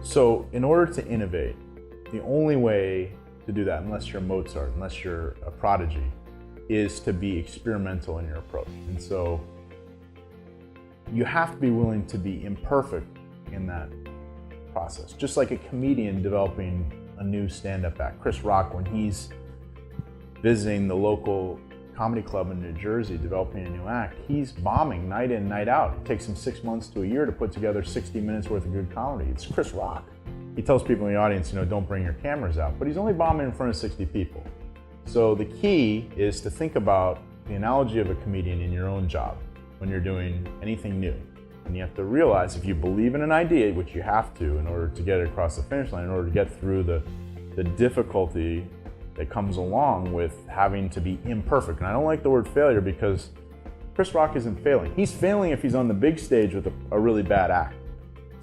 So in order to innovate, the only way to do that, unless you're Mozart, unless you're a prodigy, is to be experimental in your approach. And so you have to be willing to be imperfect in that process. Just like a comedian developing a new stand-up act. Chris Rock, when he's visiting the local comedy club in New Jersey, developing a new act, he's bombing night in, night out. It takes him 6 months to a year to put together 60 minutes worth of good comedy. It's Chris Rock. He tells people in the audience, don't bring your cameras out, but he's only bombing in front of 60 people. So the key is to think about the analogy of a comedian in your own job when you're doing anything new. And you have to realize, if you believe in an idea, which you have to in order to get it across the finish line, in order to get through the difficulty that comes along with having to be imperfect. And I don't like the word failure, because Chris Rock isn't failing. He's failing if he's on the big stage with a really bad act.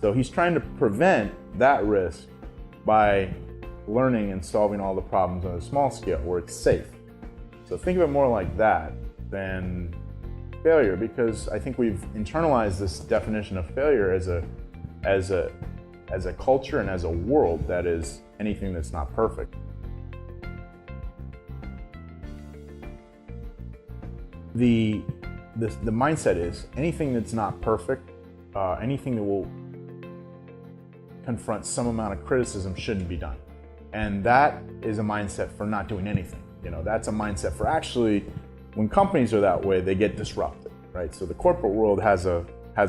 So he's trying to prevent that risk by learning and solving all the problems on a small scale where it's safe. So think of it more like that than failure, because I think we've internalized this definition of failure as a culture and as a world that is anything that's not perfect. The mindset is anything that's not perfect, anything that will confront some amount of criticism shouldn't be done. And that is a mindset for not doing anything. That's a mindset for actually, when companies are that way, they get disrupted, right? So the corporate world has a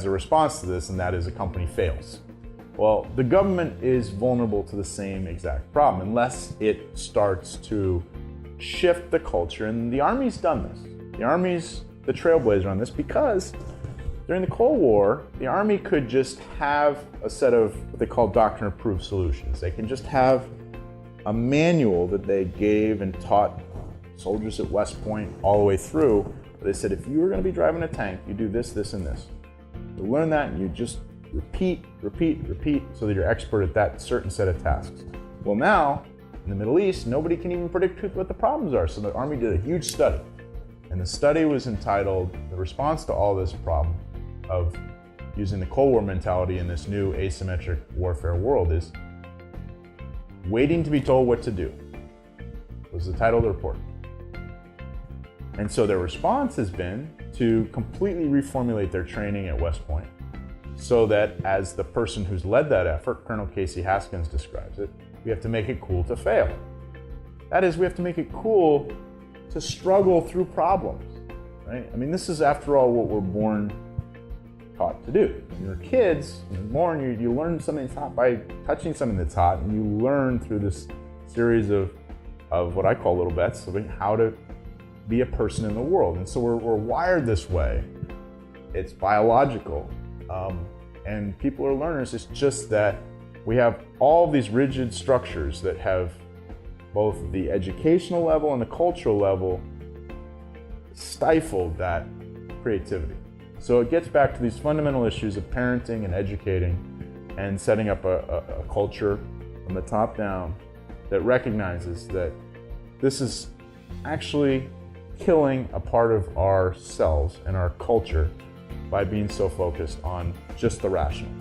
response to this, and that is a company fails. Well, the government is vulnerable to the same exact problem unless it starts to shift the culture, and the Army's done this. The Army's the trailblazer on this, because during the Cold War, the Army could just have a set of what they call doctrine-approved solutions. They can just have a manual that they gave and taught soldiers at West Point all the way through. They said, if you were going to be driving a tank, you do this, this, and this. You learn that, and you just repeat, so that you're expert at that certain set of tasks. Well, now, in the Middle East, nobody can even predict what the problems are. So the Army did a huge study. And the study was entitled, The Response to All This Problem of Using the Cold War Mentality in This New Asymmetric Warfare World, is Waiting to be Told What to Do, was the title of the report. And so their response has been to completely reformulate their training at West Point, so that, as the person who's led that effort, Colonel Casey Haskins describes it, we have to make it cool to fail. That is, we have to make it cool to struggle through problems, right? I mean, this is, after all, what we're taught to do. When you're kids, when you're born, you learn something that's hot by touching something that's hot, and you learn through this series of what I call little bets of how to be a person in the world. And so we're wired this way. It's biological, and people are learners. It's just that we have all these rigid structures that have both the educational level and the cultural level stifled that creativity. So it gets back to these fundamental issues of parenting and educating and setting up a culture from the top down that recognizes that this is actually killing a part of ourselves and our culture by being so focused on just the rational.